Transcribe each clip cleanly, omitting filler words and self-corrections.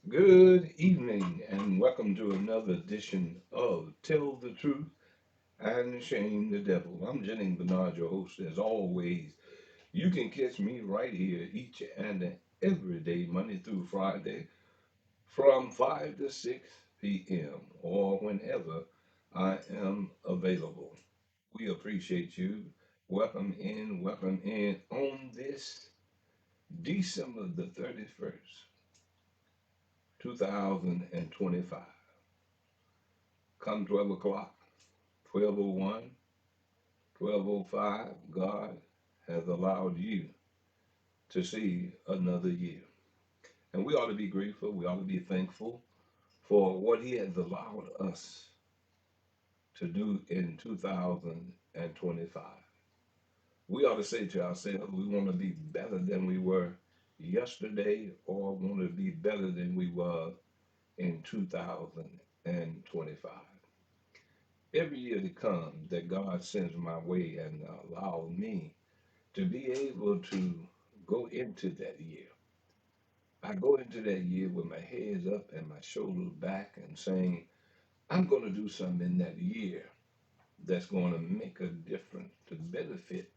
Good evening, and welcome to another edition of Tell the Truth and Shame the Devil. I'm Jennings Bernard, your host. As always, you can catch me right here each and every day, Monday through Friday, from 5 to 6 p.m. or whenever I am available. We appreciate you. Welcome in on this December the 31st, 2025. Come 12 o'clock, 12:01, 12:05, God has allowed you to see another year. And we ought to be grateful, we ought to be thankful for what He has allowed us to do in 2025. We ought to say to ourselves, we want to be better than we were yesterday or want to be better than we were in 2025. Every year to come that God sends my way and allow me to be able to go into that year. I go into that year with my head up and my shoulders back and saying, I'm going to do something in that year that's going to make a difference to benefit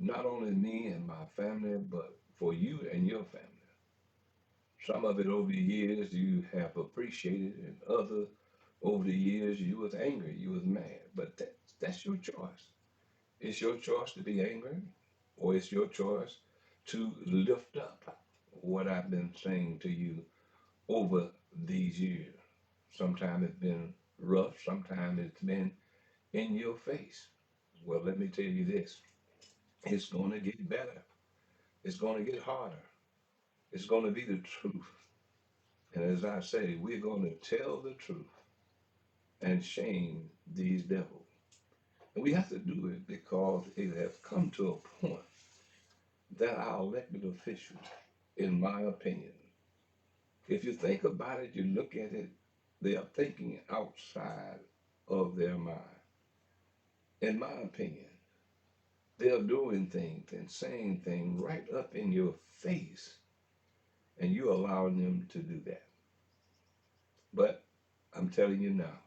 not only me and my family, but for you and your family. Some of it over the years you have appreciated, and other over the years you was angry, you was mad. But that's your choice. It's your choice to be angry, or it's your choice to lift up what I've been saying to you over these years. Sometimes it's been rough, sometimes it's been in your face. Well, let me tell you this, it's going to get better, it's going to get harder, it's going to be the truth. And as I say, we're going to tell the truth and shame these devils. And we have to do it because it has come to a point that our elected officials, in my opinion, if you think about it, you look at it, they are thinking outside of their mind. In my opinion, they're doing things and saying things right up in your face, and you allowing them to do that. But I'm telling you now,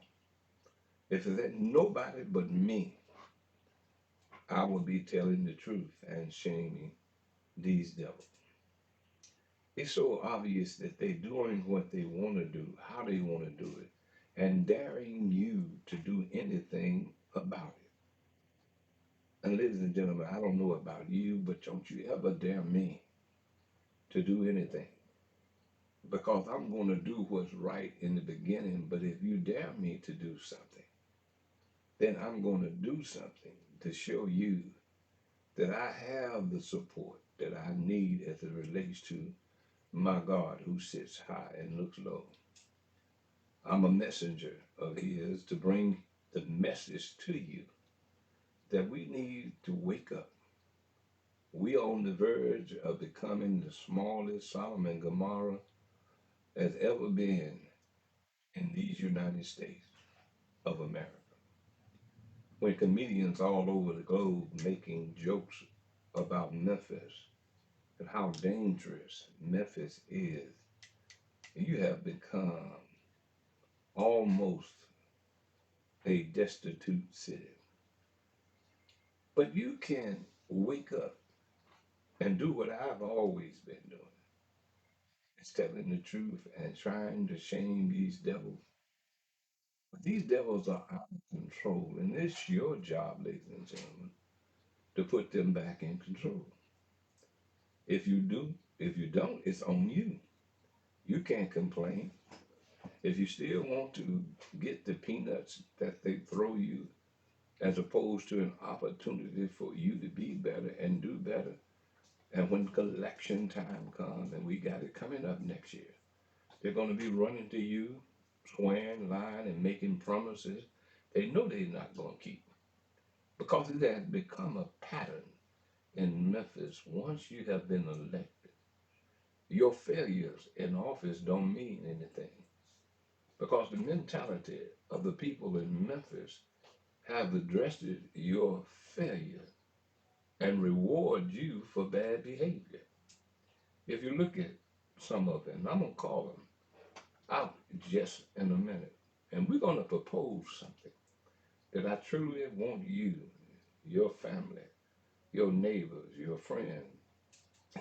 if it ain't nobody but me, I will be telling the truth and shaming these devils. It's so obvious that they're doing what they want to do, how they want to do it, and daring you to do anything about it. And ladies and gentlemen, I don't know about you, but don't you ever dare me to do anything. Because I'm going to do what's right in the beginning, but if you dare me to do something, then I'm going to do something to show you that I have the support that I need as it relates to my God who sits high and looks low. I'm a messenger of His to bring the message to you that we need to wake up. We are on the verge of becoming the smallest Sodom and Gomorrah has ever been in these United States of America. When comedians all over the globe making jokes about Memphis and how dangerous Memphis is, you have become almost a destitute city. But you can wake up and do what I've always been doing. It's telling the truth and trying to shame these devils. But these devils are out of control, and it's your job, ladies and gentlemen, to put them back in control. If you do, if you don't, it's on you. You can't complain. If you still want to get the peanuts that they throw you, as opposed to an opportunity for you to be better and do better, and when collection time comes, and we got it coming up next year, they're going to be running to you, swearing, lying, and making promises they know they're not going to keep because it has become a pattern in Memphis. Once you have been elected, your failures in office don't mean anything because the mentality of the people in Memphis have addressed your failure and reward you for bad behavior. If you look at some of them, I'm going to call them, out just in a minute. And we're going to propose something that I truly want you, your family, your neighbors, your friends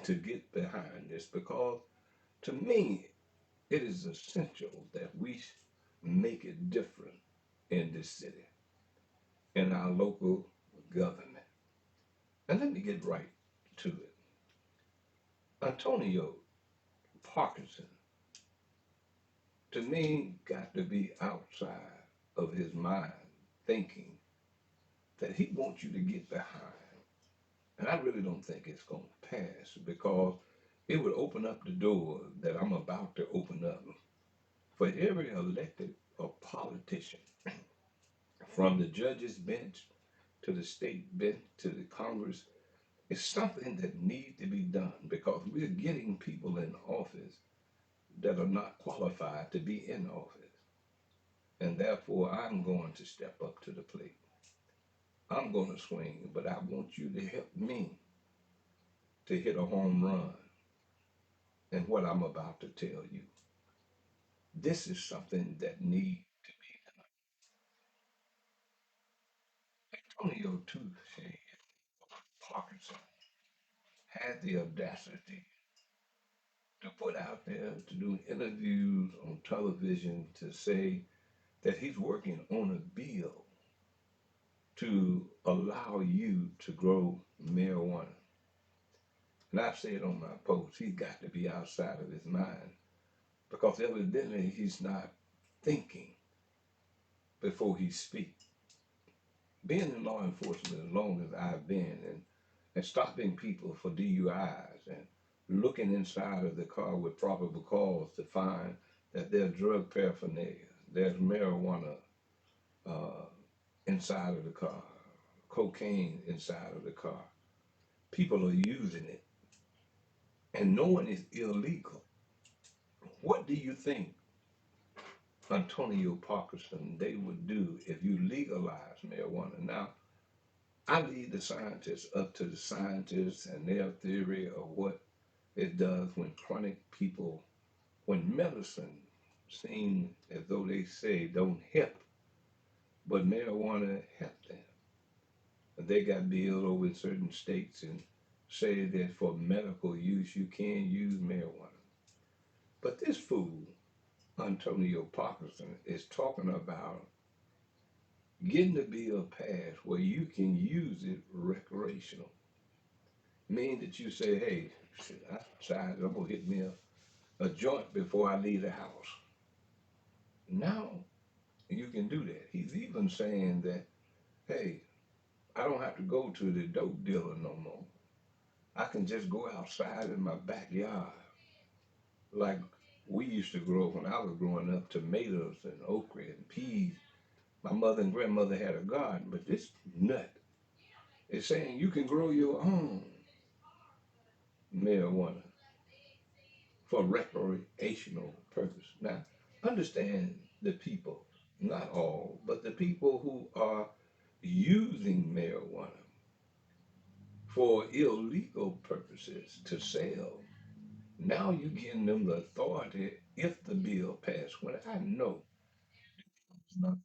to get behind this, because to me, it is essential that we make it different in this city, in our local government. And let me get right to it. Antonio Parkinson, to me, got to be outside of his mind thinking that he wants you to get behind. And I really don't think it's going to pass, because it would open up the door that I'm about to open up for every elected or politician, from the judge's bench to the state bench to the Congress. It's something that needs to be done, because we're getting people in office that are not qualified to be in office. And therefore, I'm going to step up to the plate. I'm going to swing, but I want you to help me to hit a home run in what I'm about to tell you. This is something that needs to be done. Antonio Touche Parkinson had the audacity to put out there to do interviews on television to say that he's working on a bill to allow you to grow marijuana. And I said on my post, he's got to be outside of his mind, because evidently he's not thinking before he speaks. Being in law enforcement as long as I've been, and stopping people for DUIs and looking inside of the car with probable cause to find that there's drug paraphernalia, there's marijuana uh, inside of the car, cocaine inside of the car. People are using it, and knowing it's illegal. What do you think, Antonio Parkinson, they would do if you legalize marijuana? Now, I leave the scientists up to the scientists and their theory of what it does when chronic people, when medicine seems as though they say don't help, but marijuana help them. They got bills over in certain states and say that for medical use you can use marijuana. But this fool, Antonio Parkinson, is talking about getting the bill passed where you can use it recreational. Meaning that you say, hey, shit, I decided I'm gonna hit me a joint before I leave the house. Now you can do that. He's even saying that, hey, I don't have to go to the dope dealer no more. I can just go outside in my backyard, like we used to grow when I was growing up, tomatoes and okra and peas. My mother and grandmother had a garden, but this nut is saying you can grow your own marijuana for recreational purpose. Now, understand the people, not all, but the people who are using marijuana for illegal purposes to sell. Now you're giving them the authority if the bill passed. When I know it's not,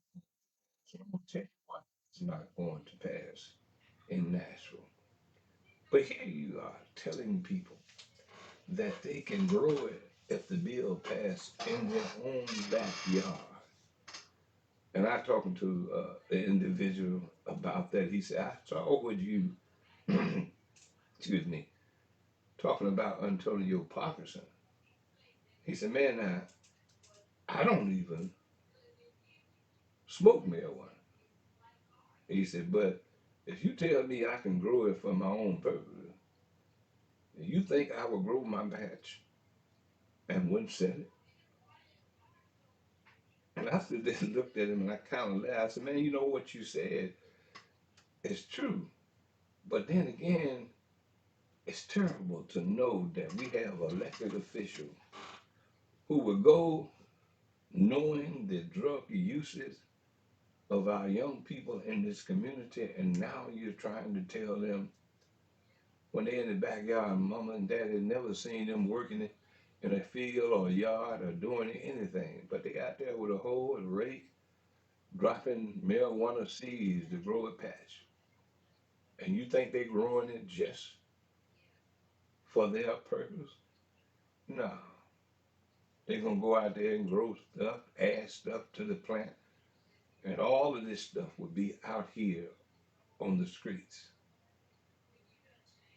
so I'm gonna tell you why it's not going to pass in Nashville. But here you are telling people that they can grow it if the bill passed in their own backyard. And I talking to the individual about that. He said, I saw what you, excuse me, talking about Antonio Parkinson. He said, man, I don't even smoke marijuana. He said, but if you tell me I can grow it for my own purpose, you think I will grow my batch and wouldn't sell it? And I stood there and looked at him and I kind of laughed. I said, man, you know what you said is true. But then again, it's terrible to know that we have elected officials who will go knowing the drug uses of our young people in this community, and now you're trying to tell them when they're in the backyard, mama and daddy never seen them working it. in a field or a yard or doing anything, but they out there with a hoe and a rake, dropping marijuana seeds to grow a patch. And you think they growing it just for their purpose? No. They're gonna go out there and grow stuff, add stuff to the plant, and all of this stuff will be out here on the streets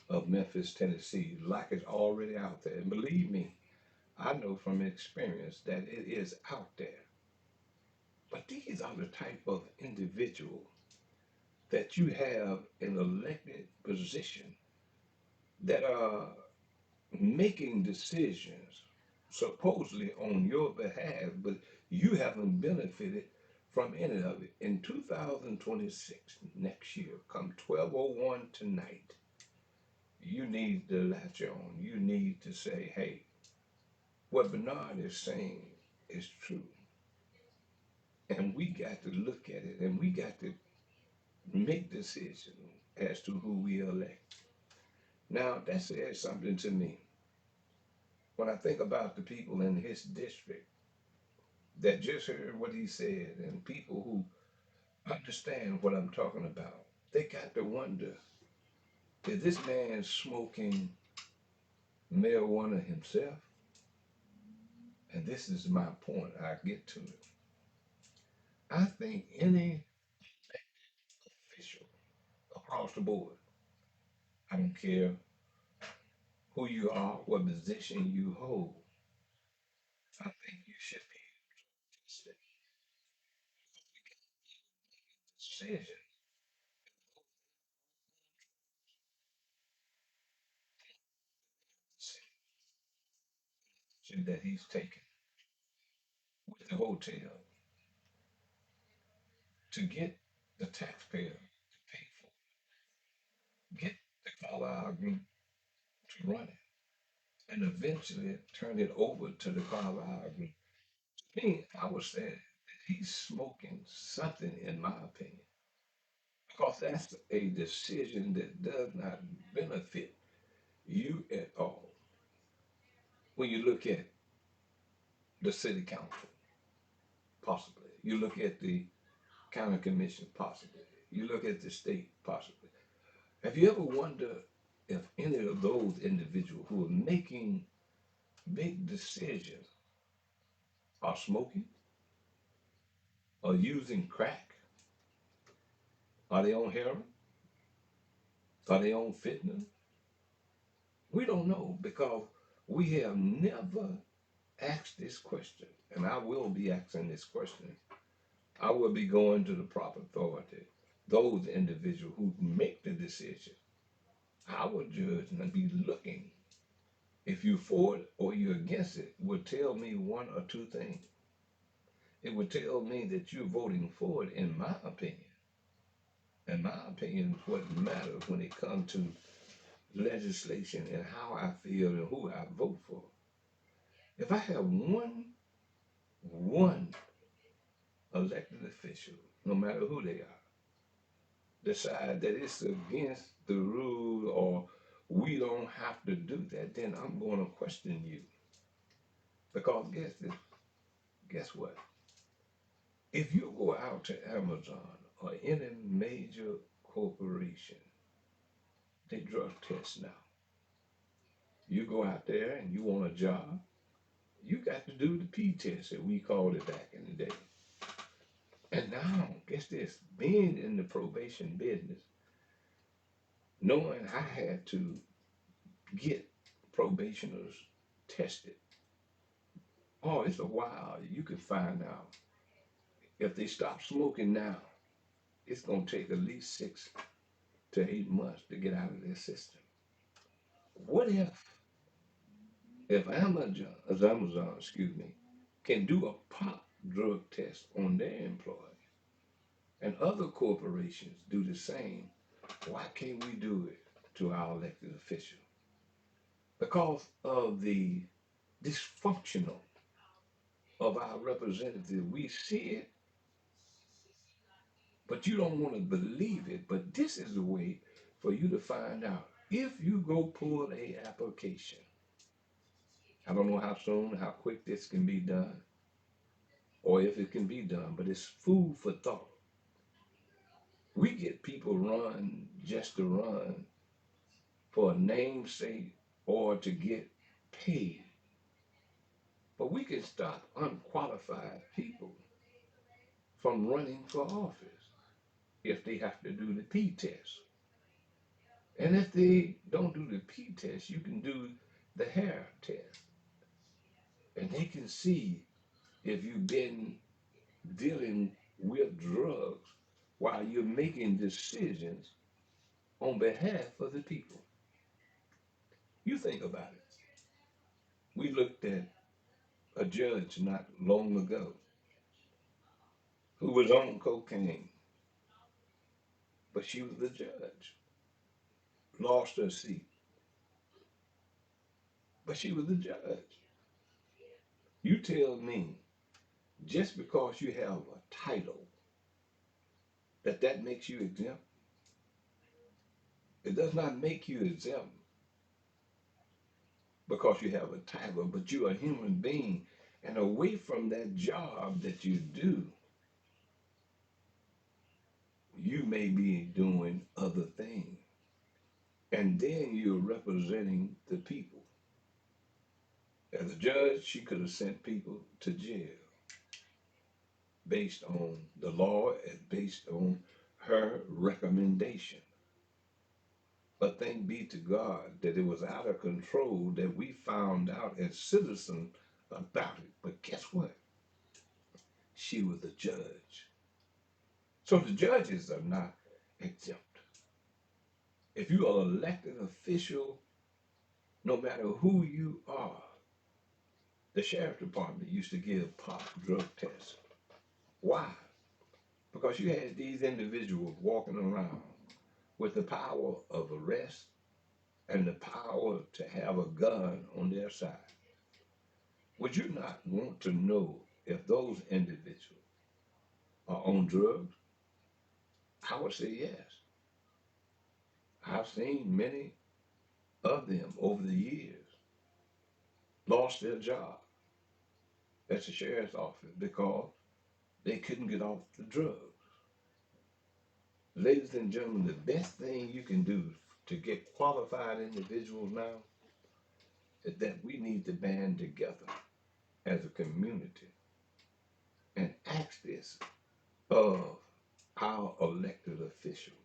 of Memphis, Tennessee, like it's already out there. And believe me, I know from experience that it is out there. But these are the type of individual that you have in elected position that are making decisions supposedly on your behalf, but you haven't benefited from any of it. In 2026, next year, come 12:01 tonight, you need to latch on. You need to say, hey, what Bernard is saying is true. And we got to look at it and we got to make decisions as to who we elect. Now, that says something to me. When I think about the people in his district that just heard what he said and people who understand what I'm talking about, they got to wonder, is this man smoking marijuana himself? And this is my point. I get to it. I think any official across the board, I don't care who you are, what position you hold, I think you should be able to decision that he's taken with the hotel to get the taxpayer to pay for it, get the Carlisle Group to run it, and eventually turn it over to the Carlisle Group. To me, I would say that he's smoking something, in my opinion, because that's a decision that does not benefit you at all. When you look at the city council, possibly, you look at the county commission, possibly, you look at the state, possibly. Have you ever wondered if any of those individuals who are making big decisions are smoking, are using crack, are they on heroin, are they on fentanyl? We don't know because we have never asked this question, and I will be asking this question. I will be going to the proper authority, those individuals who make the decision. Our judge and be looking. If you for it or you're against it, would tell me one or two things. It would tell me that you're voting for it, in my opinion. And my opinion is what matters when it comes to legislation and how I feel and who I vote for. If I have one elected official, no matter who they are, decide that it's against the rule or we don't have to do that, then I'm going to question you. Because guess this, guess what? If you go out to Amazon or any major corporation, they drug test now. You go out there and you want a job, you got to do the P test that we called it back in the day. And now, guess this, being in the probation business, knowing I had to get probationers tested, oh, it's a while. You can find out if they stop smoking now, it's going to take at least 6 to 8 months to get out of their system. What if Amazon, excuse me, can do a pop drug test on their employees and other corporations do the same, why can't we do it to our elected officials? Because of the dysfunctional of our representatives. We see it, but you don't want to believe it. But this is the way for you to find out. If you go pull a application I don't know how soon, how quick this can be done, or if it can be done, but it's food for thought. We get people run just to run for a namesake or to get paid. But we can stop unqualified people from running for office if they have to do the P test. And if they don't do the P test, you can do the hair test. And they can see if you've been dealing with drugs while you're making decisions on behalf of the people. You think about it. We looked at a judge not long ago who was on cocaine, but she was the judge, lost her seat, but she was the judge. You tell me, just because you have a title, that makes you exempt? It does not make you exempt because you have a title, but you're a human being. And away from that job that you do, you may be doing other things. And then you're representing the people. As a judge, she could have sent people to jail based on the law and based on her recommendation. But thank be to God that it was out of control that we found out as citizens about it. But guess what? She was the judge. So the judges are not exempt. If you are an elected official, no matter who you are, the sheriff department used to give pop drug tests. Why? Because you had these individuals walking around with the power of arrest and the power to have a gun on their side. Would you not want to know if those individuals are on drugs? I would say yes. I've seen many of them over the years lost their job at the sheriff's office because they couldn't get off the drugs. Ladies and gentlemen, the best thing you can do to get qualified individuals now is that we need to band together as a community and ask this of our elected officials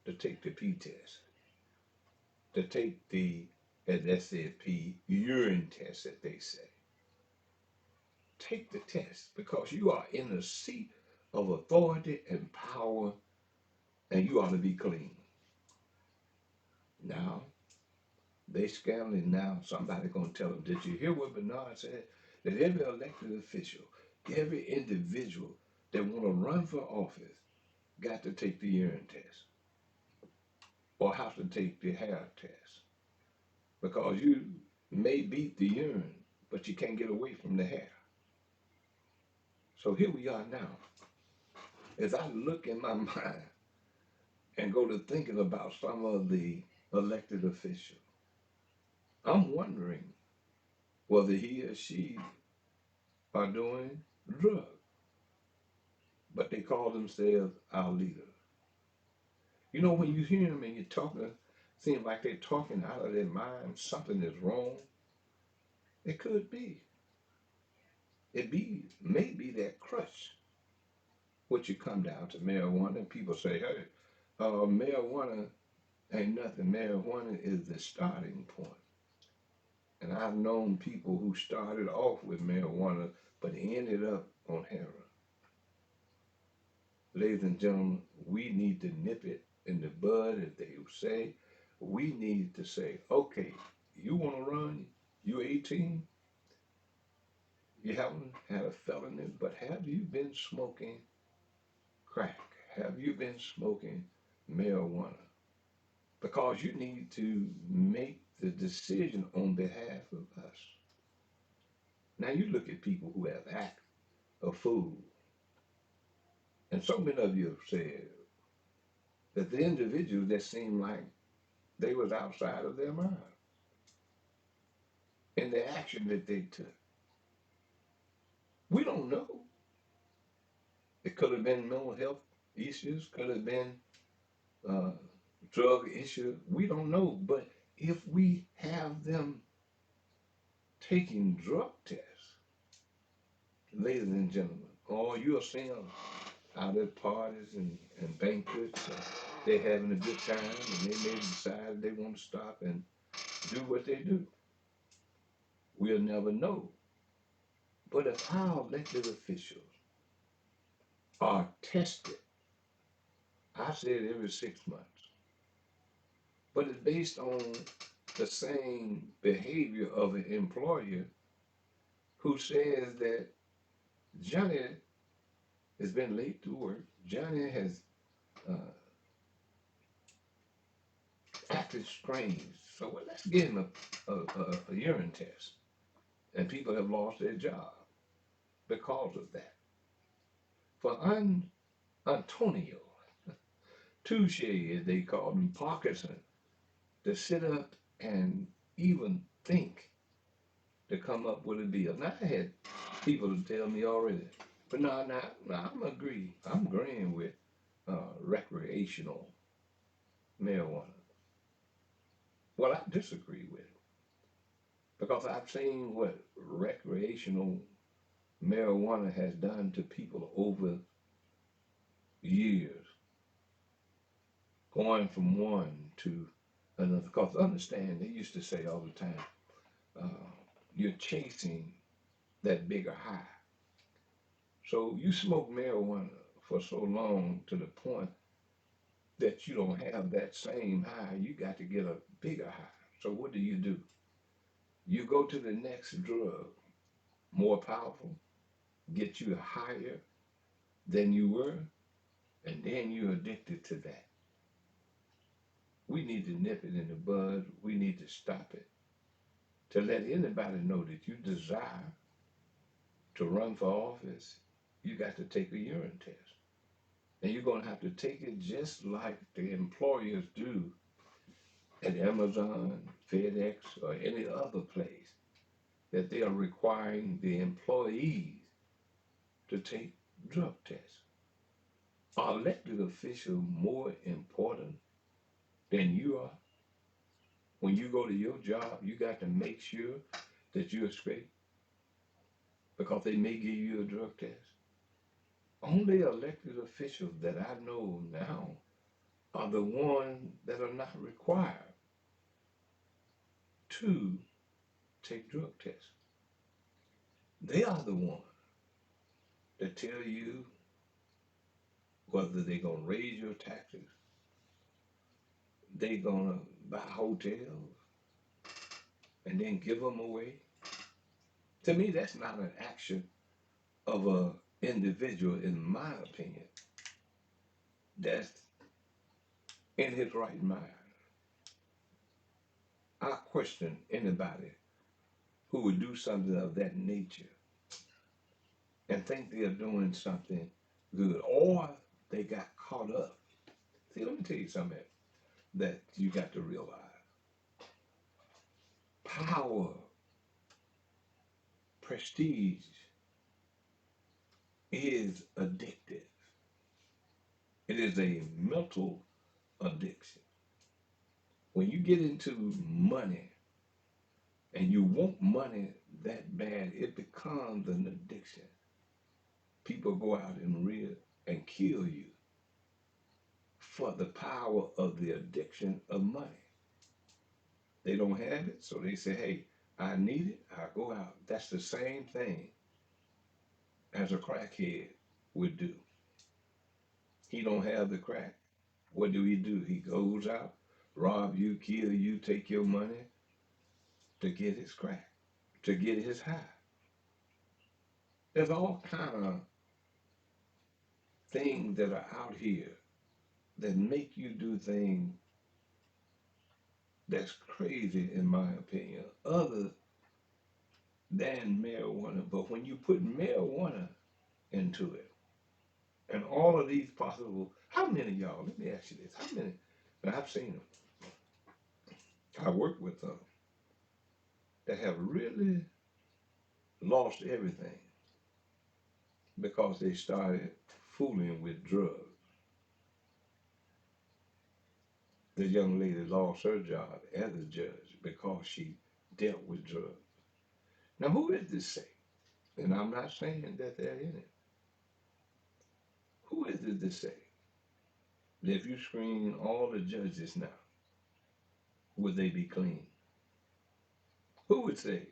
to take the P test, to take the, as SAP, urine test that they say. Take the test because you are in a seat of authority and power and you ought to be clean. Now, they scandalous now. Somebody gonna tell them, did you hear what Bernard said? That every elected official, every individual that want to run for office got to take the urine test or have to take the hair test because you may beat the urine, but you can't get away from the hair. So here we are now. As I look in my mind and go to thinking about some of the elected officials, I'm wondering whether he or she are doing drugs, but they call themselves our leaders. You know, when you hear them and you're talking, seems like they're talking out of their mind, something is wrong. It could be. Maybe that crush, which you come down to marijuana, and people say, hey, marijuana ain't nothing. Marijuana is the starting point. And I've known people who started off with marijuana, but ended up on heroin. Ladies and gentlemen, we need to nip it in the bud, as they say. We need to say, okay, you want to run? You 18? You haven't had a felony, but have you been smoking crack? Have you been smoking marijuana? Because you need to make the decision on behalf of us. Now you look at people who have act a fool, and so many of you have said that the individuals that seem like they was outside of their mind. in the action that they took. We don't know. It could have been mental health issues, could have been uh, drug issues. We don't know. But if we have them taking drug tests, ladies and gentlemen, or you'll see them out at parties and banquets, they're having a good time, and they may decide they want to stop and do what they do. We'll never know. But if our elected officials are tested, I said every 6 months, but it's based on the same behavior of an employer who says that Johnny has been late to work, Johnny has uh, acted strange, so well, let's give him a urine test. And people have lost their job because of that. For Antonio Touche, as they called him, Parkinson, to sit up and even think to come up with a deal. Now, I had people to tell me already, but no, I'm agreeing with recreational marijuana. Well, I disagree with it because I've seen what recreational marijuana has done to people over years, going from one to another. Because understand, they used to say all the time, uh, you're chasing that bigger high. So you smoke marijuana for so long to the point that you don't have that same high. You got to get a bigger high. So what do? You go to the next drug, more powerful, get you higher than you were, and then you're addicted to that. We need to nip it in the bud. We need to stop it. To let anybody know that you desire to run for office, you got to take a urine test. And you're going to have to take it just like the employers do at Amazon, FedEx, or any other place, that they are requiring the employees to take drug tests. Are elected officials more important than you are? When you go to your job, you got to make sure that you're straight because they may give you a drug test. Only elected officials that I know now are the ones that are not required to take drug tests. They are the ones that tell you whether they're going to raise your taxes, they're going to buy hotels and then give them away. To me, that's not an action of an individual, in my opinion, that's in his right mind. I question anybody who would do something of that nature and think they're doing something good, or they got caught up. See, let me tell you something that you got to realize. Power, prestige is addictive. It is a mental addiction. When you get into money and you want money that bad, it becomes an addiction. People go out and real and kill you for the power of the addiction of money. They don't have it, so they say, hey, I need it, I go out. That's the same thing as a crackhead would do. He don't have the crack. What do? He goes out, rob you, kill you, take your money to get his crack, to get his high. There's all kind of things that are out here that make you do things that's crazy, in my opinion, other than marijuana. But when you put marijuana into it, and all of these possible, how many of y'all, let me ask you this, how many, and I've seen them, I work with that have really lost everything because they started fooling with drugs. The young lady lost her job as a judge because she dealt with drugs. Now, who is this say? And I'm not saying that they're in it. Who is it to say that if you screen all the judges now, would they be clean? Who would say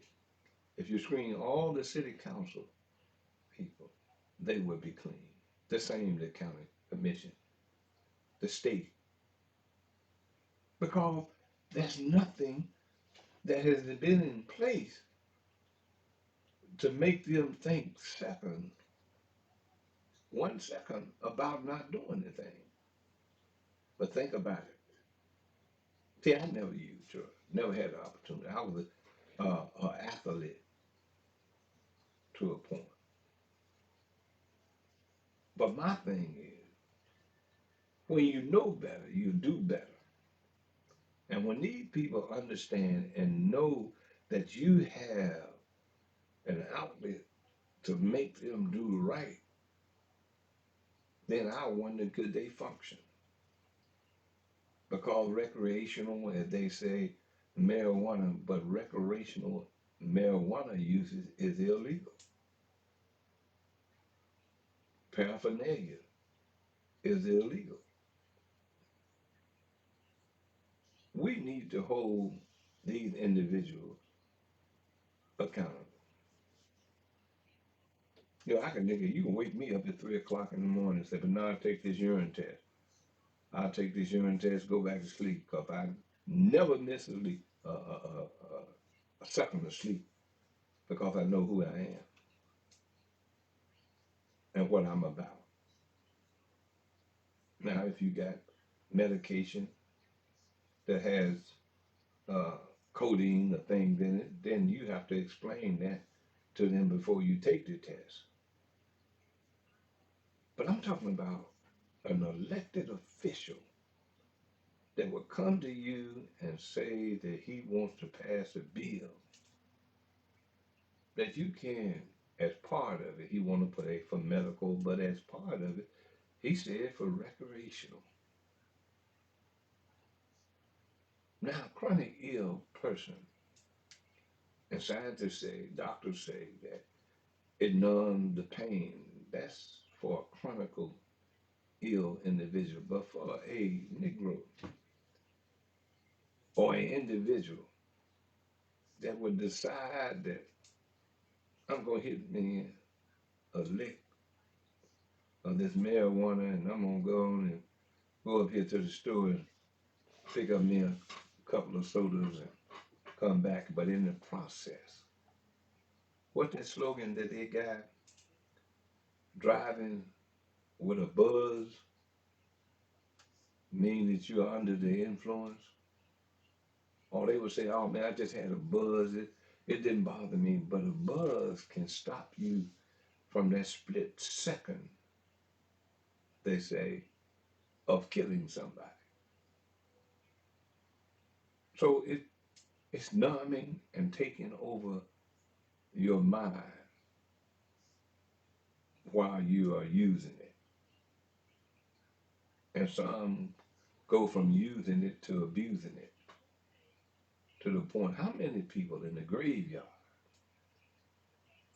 if you screen all the city council people, they would be clean? The same the county commission, the state, because there's nothing that has been in place to make them think 1 second about not doing the thing. But think about it. See, I never used drugs, never had the opportunity. I was an athlete to a point. But my thing is, when you know better, you do better. And when these people understand and know that you have an outlet to make them do right, then I wonder could they function? Because recreational, as they say, marijuana, but recreational marijuana uses is illegal. Paraphernalia is illegal. We need to hold these individuals accountable. You know, I can nigga, you can wake me up at 3 o'clock in the morning and say, but now I take this urine test. I'll take this urine test, go back to sleep, because I never miss a second of sleep because I know who I am and what I'm about. Now, if you got medication that has uh, codeine or things in it, then you have to explain that to them before you take the test. But I'm talking about an elected official that will come to you and say that he wants to pass a bill that you can, as part of it, he want to put a for medical, but as part of it, he said for recreational. Now, chronic ill person, and scientists say, doctors say that it numbs the pain. That's for a chronic ill individual, but for a Negro or an individual that would decide that I'm gonna hit me a lick of this marijuana and I'm gonna go on and go up here to the store and pick up me a couple of sodas and come back. But in the process, what that slogan that they got, driving with a buzz, mean that you are under the influence? Or they would say, oh man, I just had a buzz. It didn't bother me. But a buzz can stop you from that split second, they say, of killing somebody. So it's numbing and taking over your mind while you are using it. And some go from using it to abusing it to the point how many people in the graveyard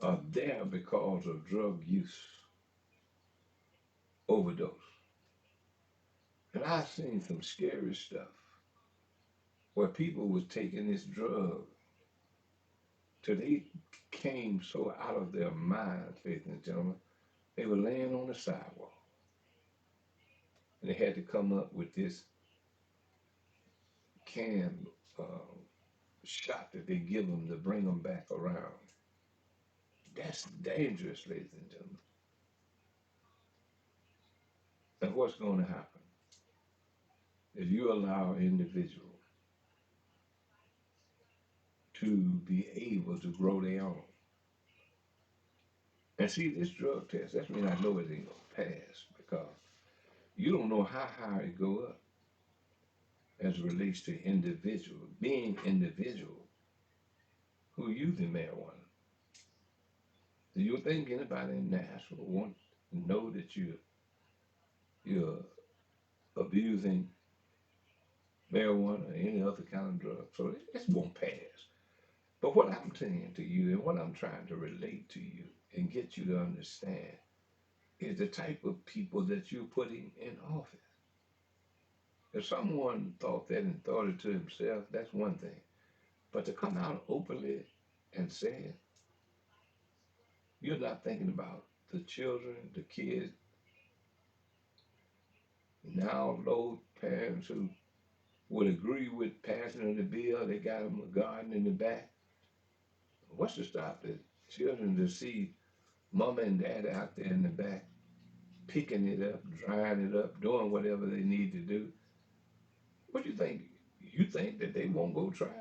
are there because of drug use, overdose. And I've seen some scary stuff where people was taking this drug till they came so out of their minds, ladies and gentlemen, they were laying on the sidewalk. And they had to come up with this can uh, shot that they give them to bring them back around. That's dangerous, ladies and gentlemen. And what's going to happen if you allow an individual to be able to grow their own? And see, this drug test, that's mean I know it ain't gonna pass because you don't know how high it go up as it relates to individual, being individual who are using marijuana. Do you think anybody in Nashville wants to know that you're abusing marijuana or any other kind of drug? So it won't pass. But what I'm saying to you and what I'm trying to relate to you and get you to understand is the type of people that you're putting in office. If someone thought that and thought it to himself, that's one thing. But to come out openly and say it, you're not thinking about the children, the kids. Now, those parents who would agree with passing of the bill, they got them a garden in the back. What's to stop the children to see mama and dad out there in the back, picking it up, drying it up, doing whatever they need to do? What do you think? You think that they won't go try it?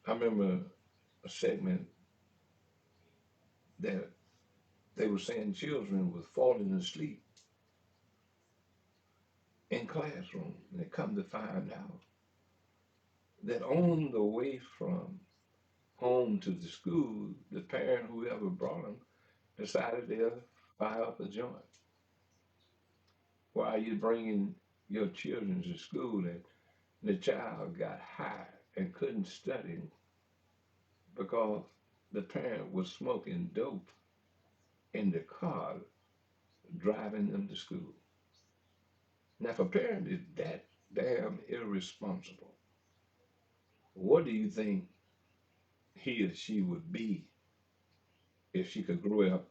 I remember a segment that they were saying children was falling asleep in classroom, and they come to find out that on the way from home to the school, the parent, whoever brought them, decided they'll fire up a joint. Why are you bringing your children to school and the child got high and couldn't study because the parent was smoking dope in the car driving them to school? Now, if a parent is that damn irresponsible, what do you think he or she would be if she could grow up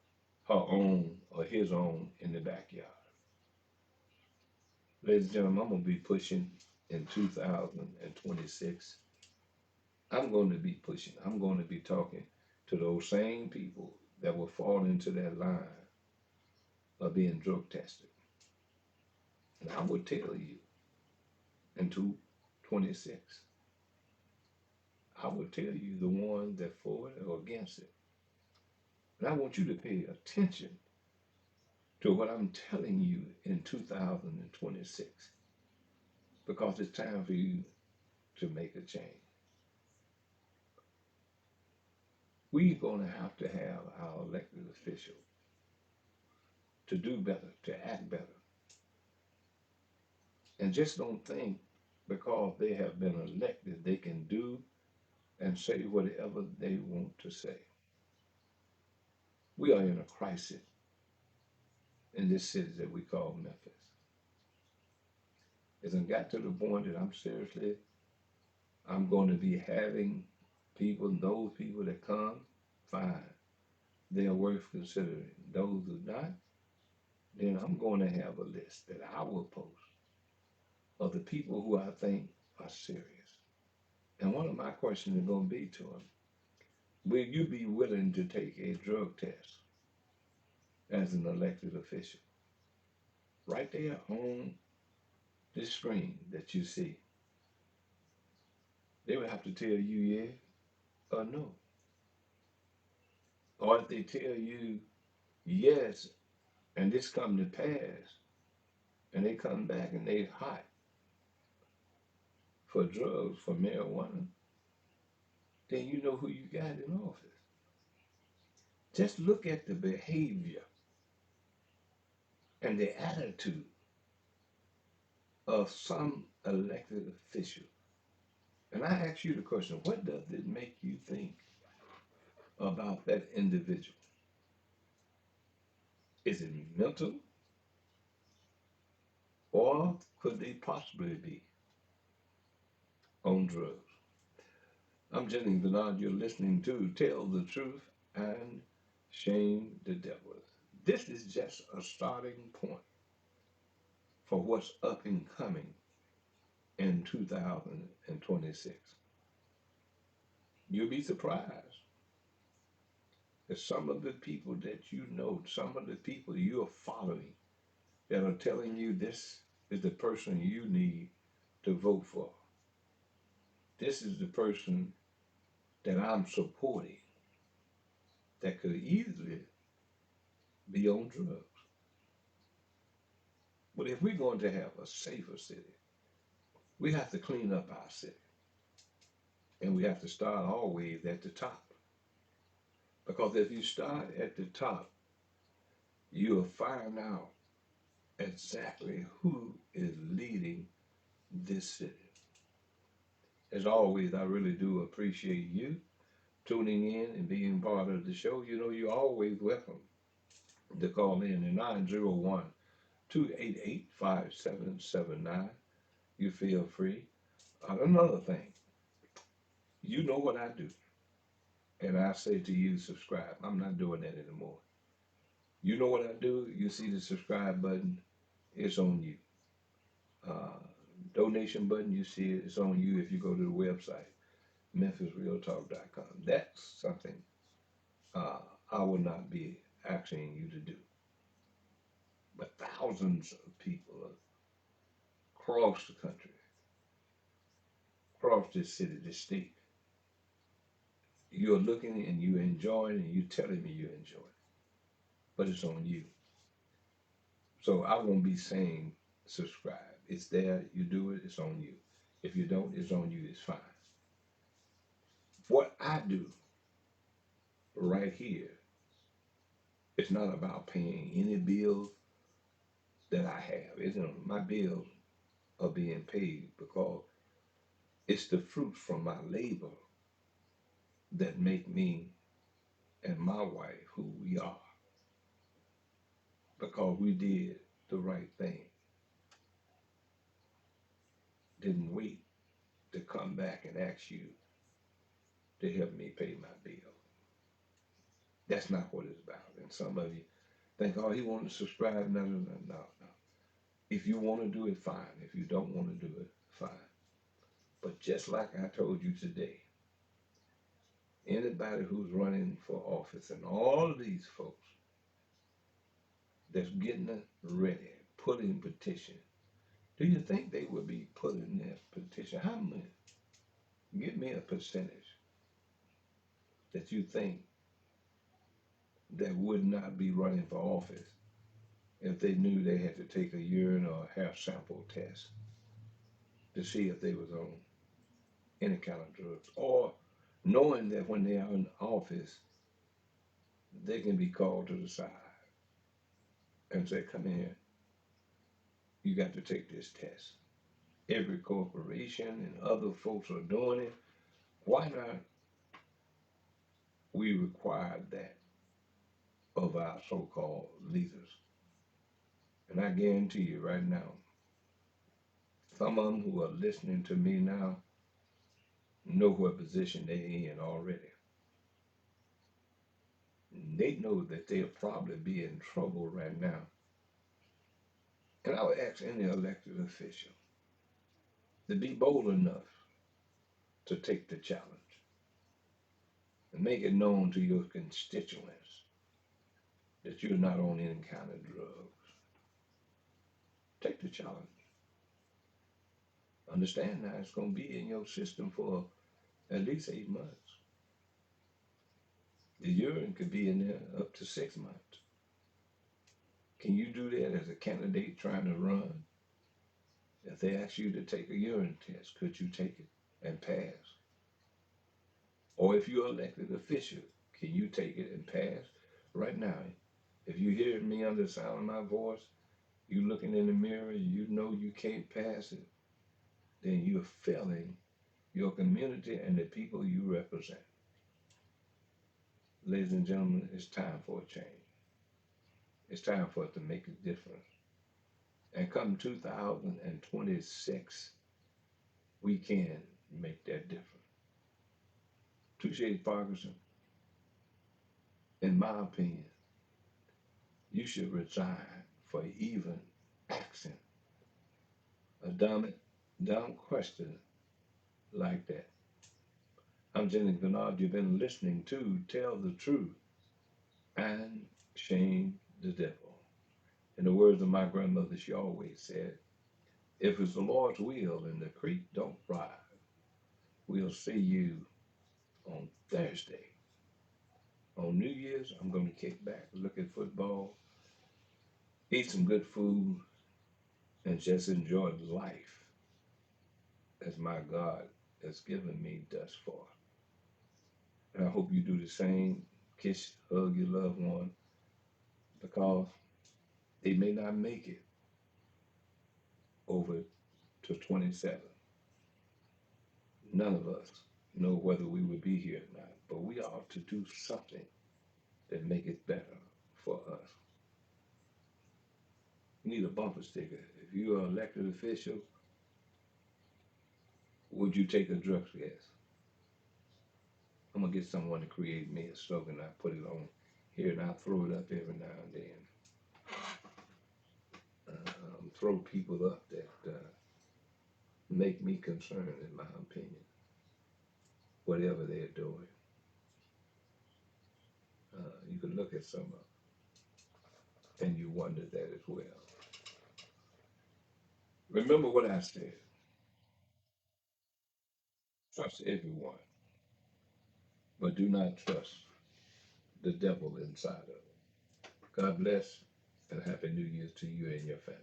her own or his own in the backyard? Ladies and gentlemen, I'm going to be pushing in 2026. I'm going to be pushing. I'm going to be talking to those same people that will fall into that line of being drug tested. And I will tell you in 2026, I will tell you the ones that for it or against it. And I want you to pay attention to what I'm telling you in 2026 because it's time for you to make a change. We're going to have our elected officials to do better, to act better. And just don't think because they have been elected, they can do and say whatever they want to say. We are in a crisis in this city that we call Memphis. It's got to the point that I'm going to be having people, those people that come, fine. They are worth considering. Those who not, then I'm going to have a list that I will post of the people who I think are serious. And one of my questions is going to be to them, will you be willing to take a drug test as an elected official? Right there on this screen that you see, they will have to tell you yeah or no. Or if they tell you yes and this come to pass and they come back and they hot for drugs, for marijuana, then you know who you got in office. Just look at the behavior and the attitude of some elected official. And I ask you the question, what does it make you think about that individual? Is it mental or could they possibly be on drugs? I'm Jennings Bernard. You're listening to Tell the Truth and Shame the Devil. This is just a starting point for what's up and coming in 2026. You'll be surprised that some of the people that you know, some of the people you're following that are telling you this is the person you need to vote for. This is the person that I'm supporting that could easily be on drugs. But if we're going to have a safer city, we have to clean up our city. And we have to start always at the top. Because if you start at the top, you'll find out exactly who is leading this city. As always, I really do appreciate you tuning in and being part of the show. You know, you're always welcome to call in at 901 288 5779. You feel free. Another thing, you know what I do. And I say to you, subscribe. I'm not doing that anymore. You know what I do. You see the subscribe button, it's on you. Uh, Donation button, you see it, it's on you if you go to the website, memphisrealtalk.com. That's something uh, I will not be asking you to do. But thousands of people across the country, across this city, this state, you're looking and you're enjoying and you're telling me you enjoy it. But it's on you. So I won't be saying subscribe. It's there, you do it, it's on you. If you don't, it's on you, it's fine. What I do right here, it's not about paying any bills that I have. It's, my bills are being paid because it's the fruit from my labor that make me and my wife who we are. Because we did the right thing. Didn't wait to come back and ask you to help me pay my bill. That's not what it's about. And some of you think, oh, he wants to subscribe. No, no, no, no, no. If you want to do it, fine. If you don't want to do it, fine. But just like I told you today, anybody who's running for office and all of these folks that's getting ready, putting petition, do you think they would be putting their petition? How many? Give me a percentage that you think that would not be running for office if they knew they had to take a urine or a hair sample test to see if they was on any kind of drugs, or knowing that when they are in office, they can be called to the side and say, come here, you got to take this test. Every corporation and other folks are doing it. Why not we require that of our so-called leaders? And I guarantee you right now, some of them who are listening to me now know what position they're in already. They know that they'll probably be in trouble right now. And I would ask any elected official to be bold enough to take the challenge and make it known to your constituents that you're not on any kind of drugs. Take the challenge. Understand now it's going to be in your system for at least 8 months. The urine could be in there up to 6 months. Can you do that as a candidate trying to run? If they ask you to take a urine test, could you take it and pass? Or if you're elected official, can you take it and pass? Right now, if you hear me under the sound of my voice, you looking in the mirror, you know you can't pass it, then you're failing your community and the people you represent. Ladies and gentlemen, it's time for a change. It's time for it to make a difference. And come 2026, we can make that difference. Touche Ferguson, in my opinion, you should resign for even asking a dumb question like that. I'm Jennings Bernard. You've been listening to Tell the Truth and Shame the Devil. In the words of my grandmother, she always said, if it's the Lord's will and the creek don't rise, we'll see you on Thursday. On New Year's, I'm going to kick back, look at football, eat some good food, and just enjoy life as my God has given me thus far. And I hope you do the same. Kiss, hug your loved one because they may not make it over to 27. None of us know whether we will be here or not, but we ought to do something that make it better for us. You need a bumper sticker. If you are an elected official, would you take a drug test? I'm gonna get someone to create me a slogan. I put it on here and I throw it up every now and then. Throw people up that make me concerned, in my opinion, whatever they're doing. You can look at some of them and you wonder that as well. Remember what I said. Trust everyone, but do not trust the devil inside of it. God bless and Happy New Year to you and your family.